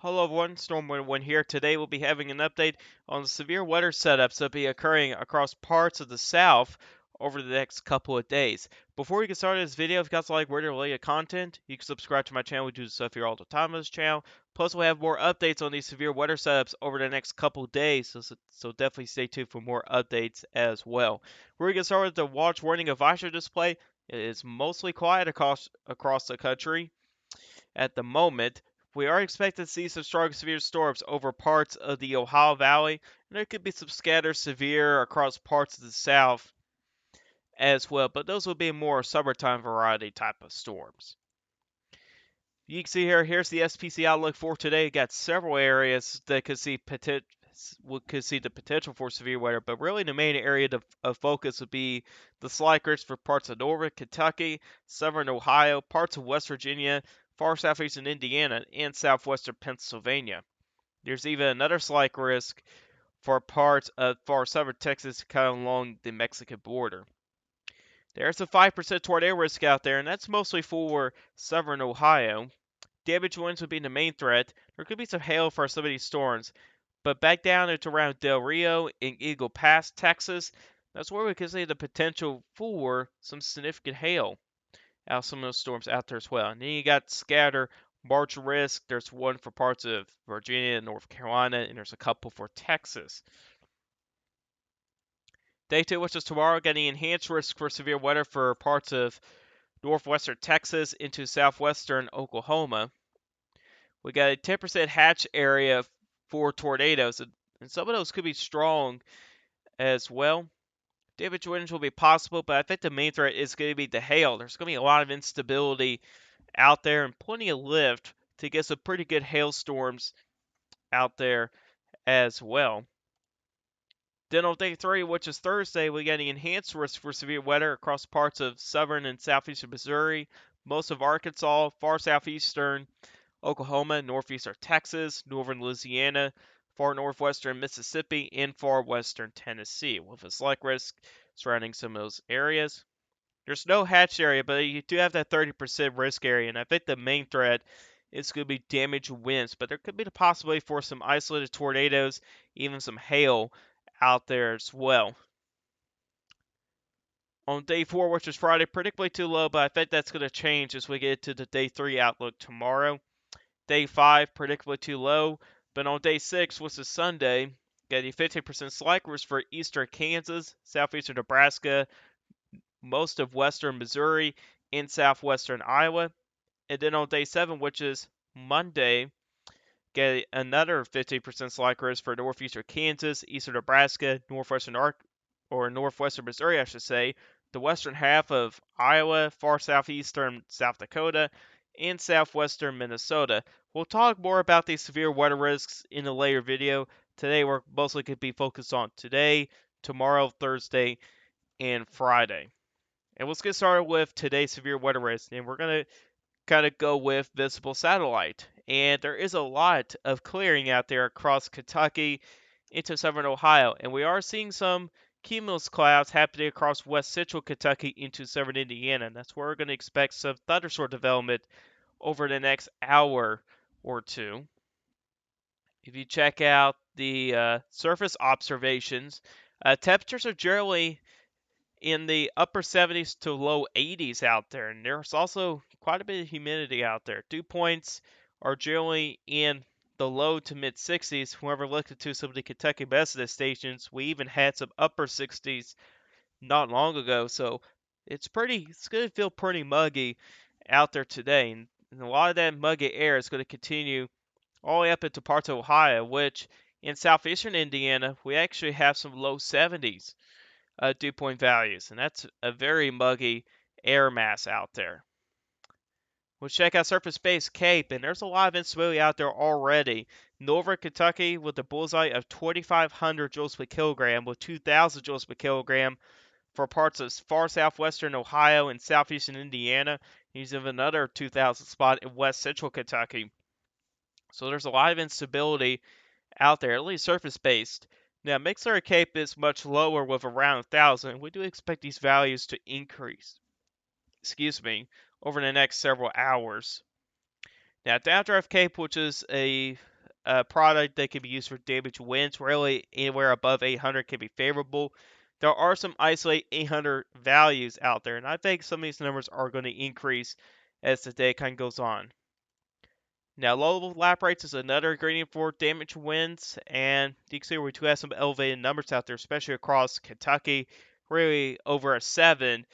Hello everyone, Storm11 here. Today we'll be having an update on the severe weather setups that will be occurring across parts of the south over the next couple of days. Before we get started this video, if you guys like weather related content, you can subscribe to my channel. We do stuff here all the time on this channel. Plus we'll have more updates on these severe weather setups over the next couple of days, so definitely stay tuned for more updates as well. We're going to get started with the watch warning advisory display. It is mostly quiet across the country at the moment. We are expected to see some strong severe storms over parts of the Ohio Valley, and there could be some scattered severe across parts of the south as well, but those will be more summertime variety type of storms. You can see here's the SPC outlook for today. Got several areas that could see the potential for severe weather, but really the main area of focus would be the slight risk for parts of northern Kentucky, southern Ohio, parts of West Virginia, far southeastern Indiana, and southwestern Pennsylvania. There's even another slight risk for parts of far southern Texas, kind of along the Mexican border. There's a 5% tornado risk out there, and that's mostly for southern Ohio. Damage winds would be the main threat. There could be some hail for some of these storms, but back down into around Del Rio and Eagle Pass, Texas, that's where we could see the potential for some significant hail out of some of those storms out there as well. And then you got scatter March risk. There's one for parts of Virginia and North Carolina, and there's a couple for Texas. Day 2, which is tomorrow, getting enhanced risk for severe weather for parts of northwestern Texas into southwestern Oklahoma. We got a 10% hatch area for tornadoes, and some of those could be strong as well. Damage winds will be possible, but I think the main threat is going to be the hail. There's going to be a lot of instability out there and plenty of lift to get some pretty good hailstorms out there as well. Then on day 3, which is Thursday, we got an enhanced risk for severe weather across parts of southern and southeastern Missouri, most of Arkansas, far southeastern Oklahoma, northeastern Texas, northern Louisiana, far northwestern Mississippi, and far western Tennessee, with a slight risk surrounding some of those areas. There's no hatched area, but you do have that 30% risk area, and I think the main threat is going to be damaged winds, but there could be the possibility for some isolated tornadoes, even some hail out there as well. On day 4, which is Friday, predictably too low, but I think that's going to change as we get to the day 3 outlook tomorrow. Day 5, predictably too low, but on day 6, which is Sunday, got a 15% slight risk for eastern Kansas, southeastern Nebraska, most of western Missouri, and southwestern Iowa. And then on day 7, which is Monday, get another 15% slight risk for northeastern Kansas, eastern Nebraska, northwestern Missouri, I should say, the western half of Iowa, far southeastern South Dakota, and southwestern Minnesota. We'll talk more about these severe weather risks in a later video. Today we're mostly going to be focused on today, tomorrow, Thursday, and Friday. And let's get started with today's severe weather risk, and we're going to kind of go with visible satellite. And there is a lot of clearing out there across Kentucky into southern Ohio. And we are seeing some cumulus clouds happening across west central Kentucky into southern Indiana. And that's where we're going to expect some thunderstorm development over the next hour or two. If you check out the surface observations, temperatures are generally in the upper 70s to low 80s out there, and there's also quite a bit of humidity out there. Dew points are generally in the low to mid 60s. Whoever looked into some of the Kentucky Methodist stations, we even had some upper 60s not long ago, so it's going to feel pretty muggy out there today, and a lot of that muggy air is going to continue all the way up into parts of Ohio, which in southeastern Indiana, we actually have some low 70s dew point values, and that's a very muggy air mass out there. We'll check out surface base Cape, and there's a lot of instability out there already. Northern Kentucky with a bullseye of 2,500 joules per kilogram with 2,000 joules per kilogram for parts of far southwestern Ohio and southeastern Indiana. Using another 2,000 spot in west central Kentucky. So there's a lot of instability out there, at least surface based. Now, McClure Cape is much lower with around 1,000. We do expect these values to increase, over the next several hours. Now, Downdraft Cape, which is a a product that can be used for damage winds. Really, anywhere above 800 can be favorable. There are some isolated 800 values out there, and I think some of these numbers are going to increase as the day kind of goes on. Now, low lap rates is another ingredient for damage winds, and you can see we do have some elevated numbers out there, especially across Kentucky. Really, over a 7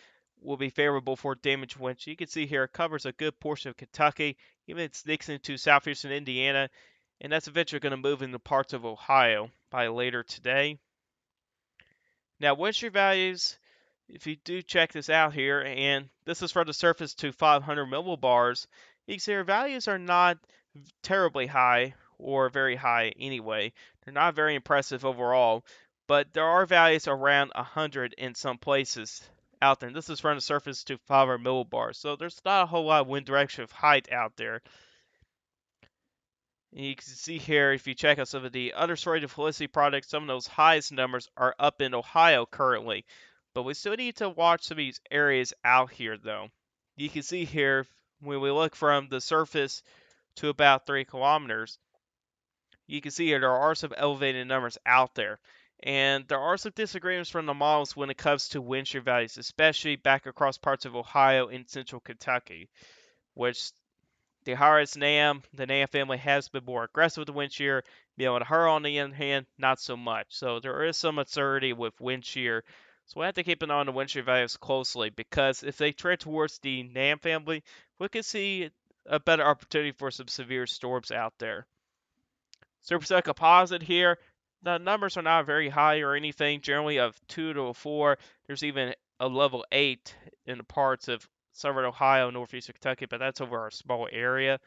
will be favorable for damage winds. You can see here it covers a good portion of Kentucky, even it sneaks into southeastern Indiana, and that's eventually going to move into parts of Ohio by later today. Now, wind shear values, if you do check this out here, and this is from the surface to 500 millibars, you can see our values are not terribly high or very high anyway. They're not very impressive overall, but there are values around 100 in some places out there. And this is from the surface to 500 millibars, so there's not a whole lot of wind direction of height out there. And you can see here, if you check out some of the understory Felicity products, some of those highest numbers are up in Ohio currently. But we still need to watch some of these areas out here, though. You can see here, when we look from the surface to about 3 kilometers, you can see here there are some elevated numbers out there. And there are some disagreements from the models when it comes to wind shear values, especially back across parts of Ohio and central Kentucky, which the Harris NAM, the NAM family has been more aggressive with the wind shear. With her on the other hand, not so much. So there is some uncertainty with wind shear. So we have to keep an eye on the wind shear values closely, because if they trend towards the NAM family, we could see a better opportunity for some severe storms out there. Supercell composite here, the numbers are not very high or anything, generally of 2 to a 4. There's even a level 8 in the parts of southern Ohio, northeastern Kentucky, but that's over a small area.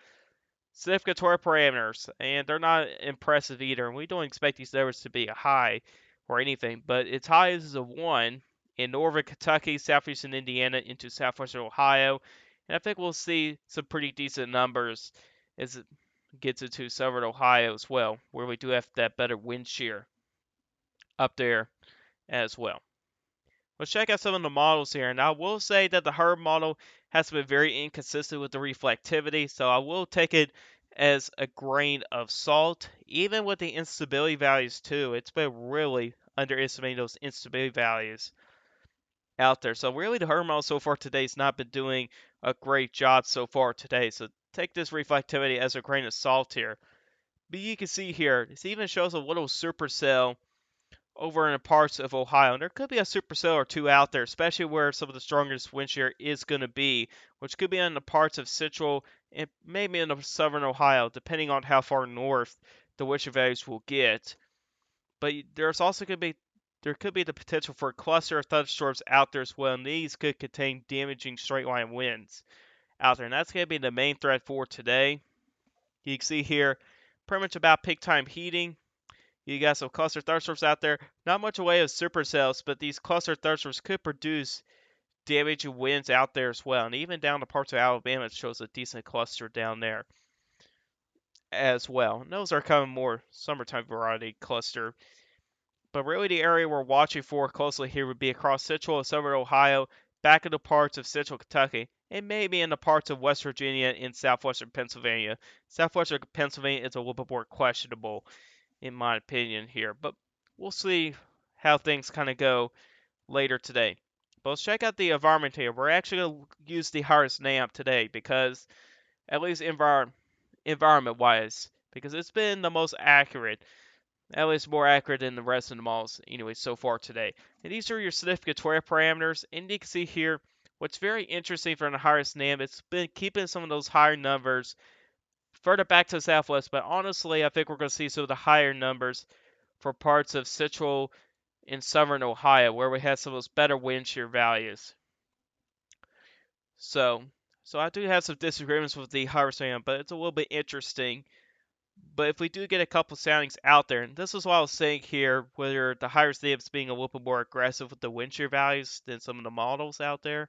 Significatory parameters, and they're not impressive either, and we don't expect these numbers to be a high or anything, but its high is a 1 in northern Kentucky, southeastern Indiana, into southwestern Ohio, and I think we'll see some pretty decent numbers as it gets into southern Ohio as well, where we do have that better wind shear up there as well. Let's check out some of the models here. And I will say that the Herb model has been very inconsistent with the reflectivity, so I will take it as a grain of salt. Even with the instability values too, it's been really underestimating those instability values out there. So really the Herb model so far today has not been doing a great job so far today. So take this reflectivity as a grain of salt here. But you can see here, this even shows a little supercell over in parts of Ohio. And there could be a supercell or two out there, especially where some of the strongest wind shear is going to be, which could be in the parts of central and maybe in the southern Ohio, depending on how far north the wind shear values will get. But there's also there could be the potential for a cluster of thunderstorms out there as well, and these could contain damaging straight line winds out there. And that's going to be the main threat for today. You can see here pretty much about peak time heating. You got some cluster thunderstorms out there. Not much away of supercells, but these cluster thunderstorms could produce damaging winds out there as well. And even down to parts of Alabama, it shows a decent cluster down there as well. And those are kind of more summertime variety cluster. But really the area we're watching for closely here would be across central and southern Ohio, back into parts of central Kentucky, and maybe in the parts of West Virginia and southwestern Pennsylvania. Southwestern Pennsylvania is a little bit more questionable, in my opinion here. But we'll see how things kind of go later today. But let's check out the environment here. We're actually going to use the Harris NAMP today because, at least environment-wise, because it's been the most accurate, at least more accurate than the rest of the models anyway so far today. And these are your significatory parameters. And you can see here, what's very interesting from the Harris NAMP, it's been keeping some of those higher numbers further back to the southwest, but honestly, I think we're going to see some of the higher numbers for parts of central and southern Ohio, where we have some of those better wind shear values. So I do have some disagreements with the Harris NAMP, but it's a little bit interesting. But if we do get a couple soundings out there, and this is what I was saying here, whether the Harris NAMP is being a little bit more aggressive with the wind shear values than some of the models out there.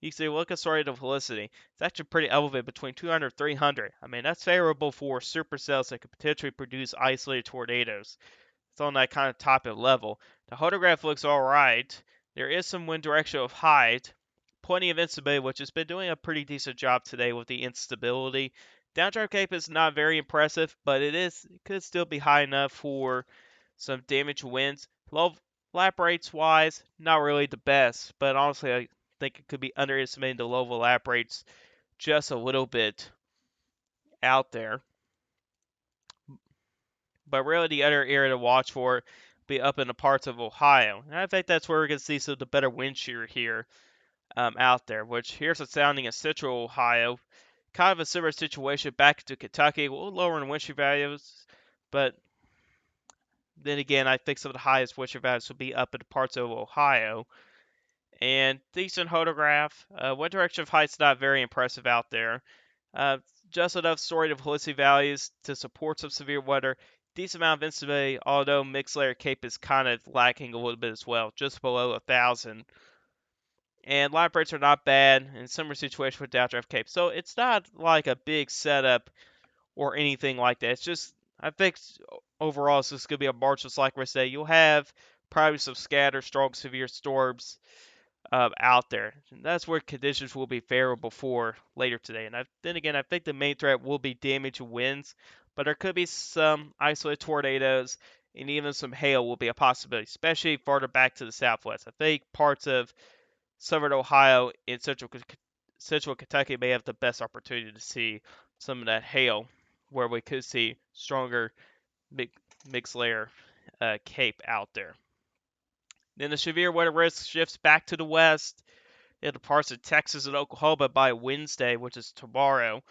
You can see, look at Story of Felicity. It's actually pretty elevated, between 200 and 300. I mean, that's favorable for supercells that could potentially produce isolated tornadoes. It's on that kind of top end level. The Hodograph looks alright. There is some wind direction of height. Plenty of instability, which has been doing a pretty decent job today with the instability Downdraft Cape is not very impressive, but it could still be high enough for some damage winds. Low lap rates wise, not really the best, but honestly, I think it could be underestimating the low lap rates just a little bit out there. But really, the other area to watch for be up in the parts of Ohio, and I think that's where we're going to see some of the better wind shear here out there. Which here's a sounding in Central Ohio, kind of a similar situation back to Kentucky, a little lower in wind shear values, but then again, I think some of the highest wind shear values will be up in the parts of Ohio. And decent hodograph. Wind direction of height's not very impressive out there. Uh, just enough story to velocity values to support some severe weather. Decent amount of instability, although mixed layer cape is kind of lacking a little bit as well, just below 1,000. And line breaks are not bad in similar situation with downdraft cape. So it's not like a big setup or anything like that. It's just, I think overall it's just going to be a March just like we say. You'll have probably some scattered, strong, severe storms out there. And that's where conditions will be favorable for later today. And then again, I think the main threat will be damage winds, but there could be some isolated tornadoes and even some hail will be a possibility, especially farther back to the southwest. I think parts of southern Ohio and central Kentucky may have the best opportunity to see some of that hail, where we could see stronger mixed layer cape out there. Then the severe weather risk shifts back to the west into parts of Texas and Oklahoma by Wednesday, which is tomorrow.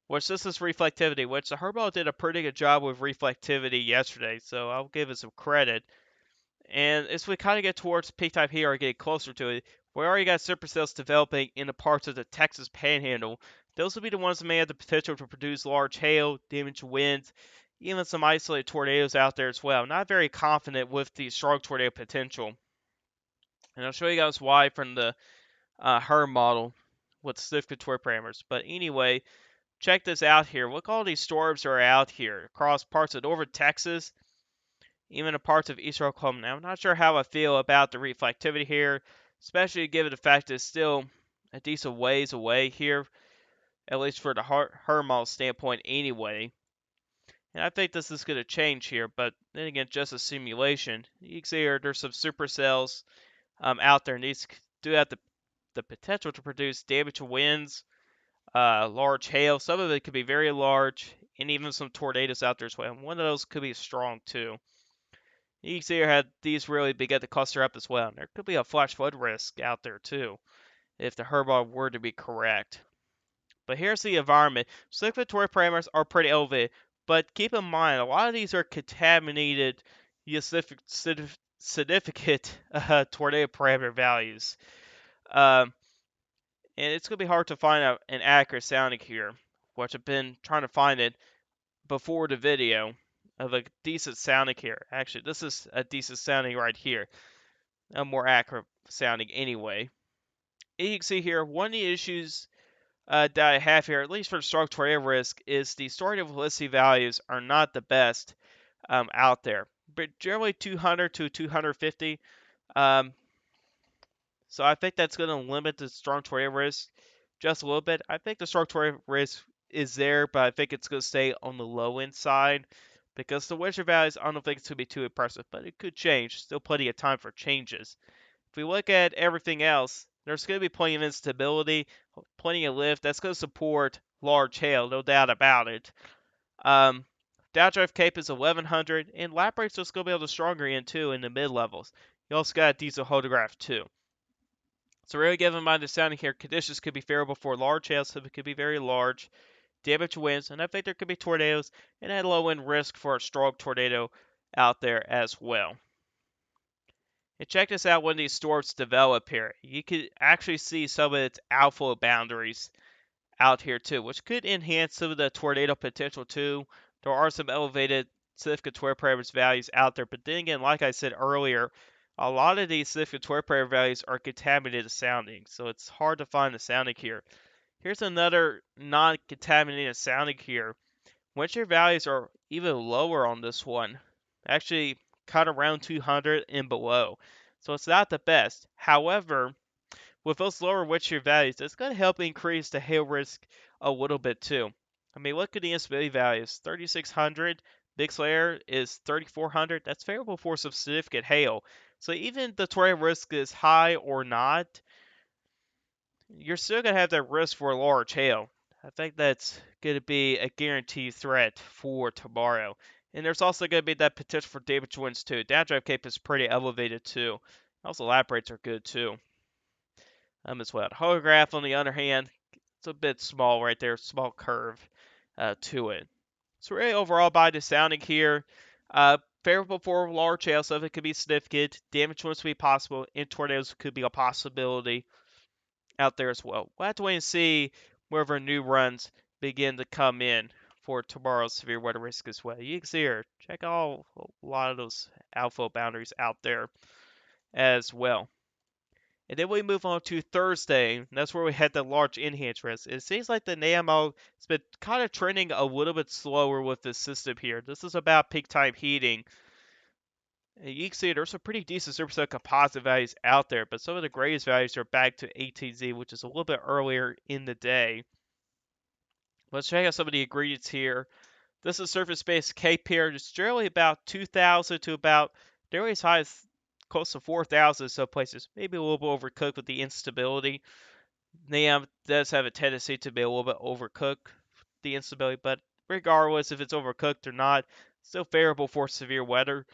Which this is reflectivity, which the HRML did a pretty good job with reflectivity yesterday, so I'll give it some credit. And as we kind of get towards peak time here or get closer to it, we already got supercells developing in the parts of the Texas Panhandle. Those will be the ones that may have the potential to produce large hail, damage winds, even some isolated tornadoes out there as well. Not very confident with the strong tornado potential. And I'll show you guys why from the HRM model with significant torque parameters. But anyway, check this out here. Look, all these storms are out here across parts of northern Texas, even in parts of eastern Oklahoma. Now, I'm not sure how I feel about the reflectivity here, especially given the fact that it's still a decent ways away here, at least for the HRM model standpoint anyway. And I think this is going to change here, but then again, just a simulation. You can see here there's some supercells out there, and these do have the potential to produce damage to winds, large hail. Some of it could be very large, and even some tornadoes out there as well. And one of those could be strong too. You can see here how these really begin to cluster up as well. And there could be a flash flood risk out there too, if the HRML were to be correct. But here's the environment. Circulatory parameters are pretty elevated, but keep in mind a lot of these are contaminated significant tornado parameter values. And it's going to be hard to find out an accurate sounding here, which I've been trying to find it before the video of a decent sounding here. Actually, this is a decent sounding right here. A more accurate sounding anyway. And you can see here, one of the issues that I have here, at least for the strong tornado risk, is the story of velocity values are not the best out there. But generally 200 to 250. So I think that's going to limit the strong tornado risk just a little bit. I think the strong tornado risk is there, but I think it's going to stay on the low end side because the winter values, I don't think it's going to be too impressive, but it could change. Still plenty of time for changes. If we look at everything else, there's going to be plenty of instability, plenty of lift. That's going to support large hail, no doubt about it. Downdraft Cape is 1100, and lap rates are going to be able to stronger in too in the mid levels. You also got a diesel hodograph too. So really give in mind the sounding here, conditions could be favorable for large hail, so it could be very large, damage winds, and I think there could be tornadoes, and at low end risk for a strong tornado out there as well. And check this out when these storms develop here. You could actually see some of its outflow boundaries out here too, which could enhance some of the tornado potential too. There are some elevated significant tornado parameters values out there, but then again, like I said earlier, a lot of these significant tornado parameter values are contaminated sounding, so it's hard to find the sounding here. Here's another non-contaminated sounding here. Wind shear values are even lower on this one, actually kind of around 200 and below, so it's not the best. However, with those lower wind shear values, it's going to help increase the hail risk a little bit too. I mean, look at the instability values. 3,600. Big Slayer is 3,400. That's favorable for some significant hail. So even the tornado risk is high or not, you're still going to have that risk for a large hail. I think that's going to be a guaranteed threat for tomorrow. And there's also going to be that potential for damage winds too. Downdrive cape is pretty elevated too. Also, lap rates are good too. As well. Holograph, on the other hand, it's a bit small right there, small curve to it. So really overall by the sounding here, favorable for large hail, so if it could be significant, damage winds could be possible, and tornadoes could be a possibility out there as well. We'll have to wait and see wherever new runs begin to come in for tomorrow's severe weather risk as well. You can see here, check out a lot of those alpha boundaries out there as well. And then we move on to Thursday. And that's where we had the large enhanced risk. It seems like the NAMO has been kind of trending a little bit slower with this system here. This is about peak time heating. And you can see there's some pretty decent superset composite values out there, but some of the greatest values are back to 18Z, which is a little bit earlier in the day. Let's check out some of the ingredients here. This is surface-based cape here. It's generally about 2,000 to about, they're as high as close to 4,000 in some places. Maybe a little bit overcooked with the instability. NAM does have a tendency to be a little bit overcooked, the instability, but regardless if it's overcooked or not, still favorable for severe weather.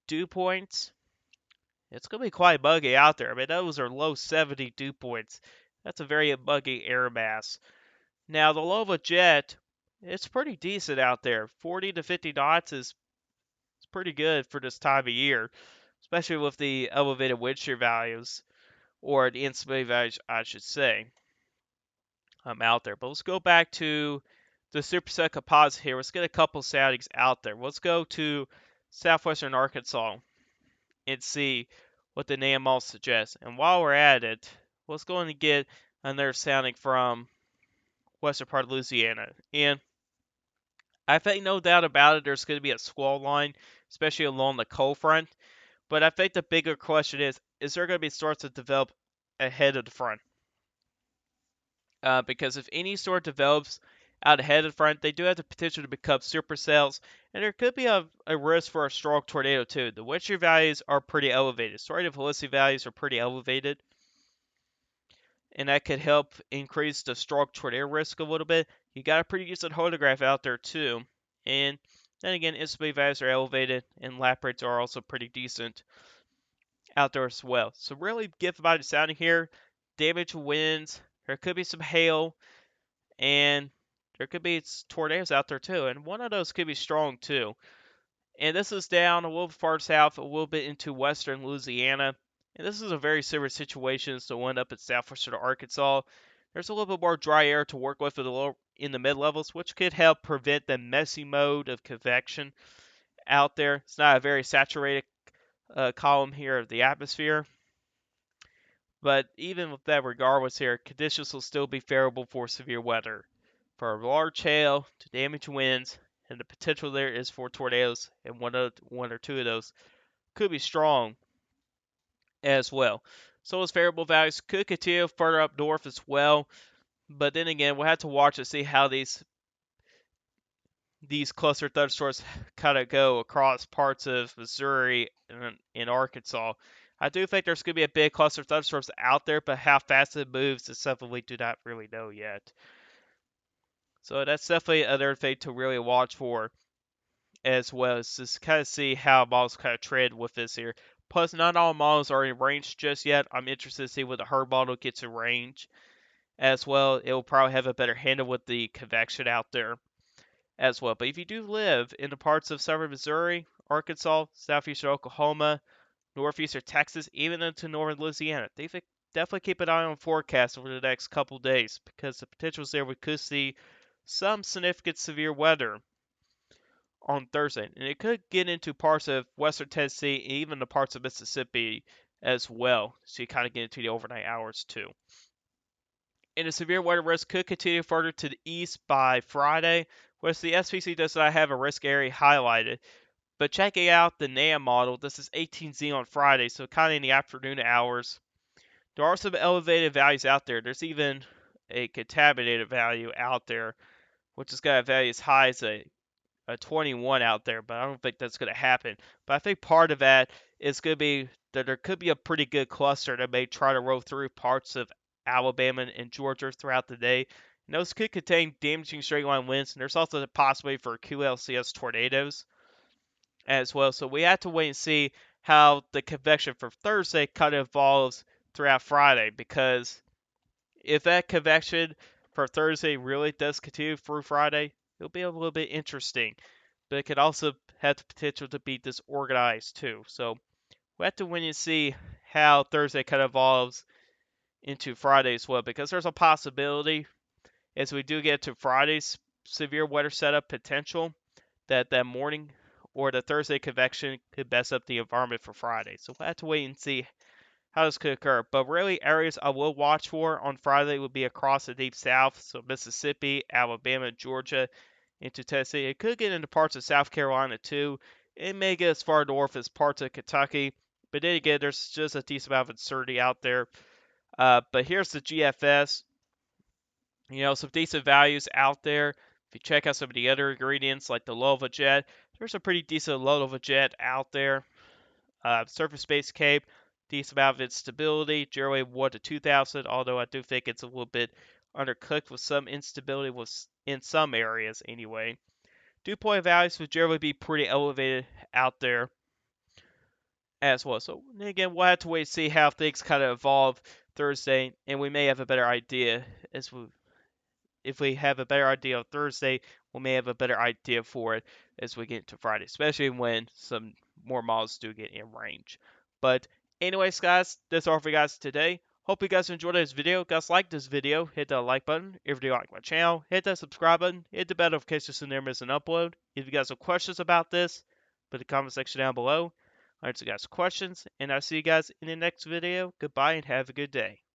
Dew points, it's going to be quite muggy out there. I mean, those are low 70 dew points. That's a very muggy air mass. Now, the Lova Jet, it's pretty decent out there. 40 to 50 knots is pretty good for this time of year, especially with the elevated wind shear values, or the instability values, I should say. I'm out there. But let's go back to the Superset composite here. Let's get a couple soundings out there. Let's go to southwestern Arkansas and see what the NAML suggests. And while we're at it, let's go and get another sounding from western part of Louisiana. And I think no doubt about it, there's going to be a squall line, especially along the cold front. But I think the bigger question is there going to be storms that develop ahead of the front? Because if any storm develops out ahead of the front, they do have the potential to become supercells, and there could be a risk for a strong tornado too. The wind shear values are pretty elevated. Tornado velocity values are pretty elevated, and that could help increase the strong tornado risk a little bit. You got a pretty decent holograph out there too, and then again, instability values are elevated, and lap rates are also pretty decent out there as well. So really give by the sounding here. Damage winds. There could be some hail, and there could be tornadoes out there too, and one of those could be strong too. And this is down a little far south, a little bit into western Louisiana. And this is a very similar situation as the one up in southwestern Arkansas. There's a little bit more dry air to work with in the mid-levels, which could help prevent the messy mode of convection out there. It's not a very saturated column here of the atmosphere. But even with that, regardless here, conditions will still be favorable for severe weather. For large hail to damage winds, and the potential there is for tornadoes, and one or two of those could be strong as well. So those favorable values could continue further up north as well. But then again, we'll have to watch to see how these cluster thunderstorms kind of go across parts of Missouri and Arkansas. I do think there's going to be a big cluster of thunderstorms out there, but how fast it moves is something we do not really know yet. So that's definitely another thing to really watch for, as well as just kind of see how models kind of trend with this here. Plus, not all models are in range just yet. I'm interested to see what the herd model gets in range as well. It will probably have a better handle with the convection out there as well. But if you do live in the parts of southern Missouri, Arkansas, southeastern Oklahoma, northeastern Texas, even into northern Louisiana, definitely keep an eye on forecasts over the next couple days, because the potential is there we could see some significant severe weather on Thursday. And it could get into parts of western Tennessee and even the parts of Mississippi as well. So you kind of get into the overnight hours too. And the severe weather risk could continue further to the east by Friday, which the SPC does not have a risk area highlighted. But checking out the NAM model, this is 18Z on Friday, so kind of in the afternoon hours. There are some elevated values out there. There's even a contaminated value out there which is going to value as high as a 21 out there, but I don't think that's going to happen. But I think part of that is going to be that there could be a pretty good cluster that may try to roll through parts of Alabama and Georgia throughout the day. And those could contain damaging straight line winds, and there's also the possibility for QLCS tornadoes as well. So we have to wait and see how the convection for Thursday kind of evolves throughout Friday, because if that convection for Thursday really does continue through Friday, it'll be a little bit interesting. But it could also have the potential to be disorganized too. So we have to wait and see how Thursday kind of evolves into Friday as well, because there's a possibility as we do get to Friday's severe weather setup potential that that morning or the Thursday convection could mess up the environment for Friday. So we'll have to wait and see how this could occur. But really, areas I will watch for on Friday would be across the deep south, so Mississippi, Alabama, Georgia, into Tennessee. It could get into parts of South Carolina too. It may get as far north as parts of Kentucky. But then again, there's just a decent amount of uncertainty out there. But here's the GFS. Some decent values out there. If you check out some of the other ingredients like the low of a jet, there's a pretty decent low of a jet out there. Surface-based cape, decent amount of instability. Gerway 1 to 2000, although I do think it's a little bit undercooked with some instability in some areas anyway. Dew point values would generally be pretty elevated out there as well. So again, we'll have to wait and see how things kind of evolve Thursday, and we may have a better idea as we if we have a better idea on Thursday, we may have a better idea for it as we get to Friday, especially when some more models do get in range. But anyways, guys, that's all for you guys today. Hope you guys enjoyed this video. Guys, like this video, hit that like button. If you like my channel, hit that subscribe button. Hit the bell notification so you never miss an upload. If you guys have questions about this, put the comment section down below. I'll answer you guys' questions, and I'll see you guys in the next video. Goodbye and have a good day.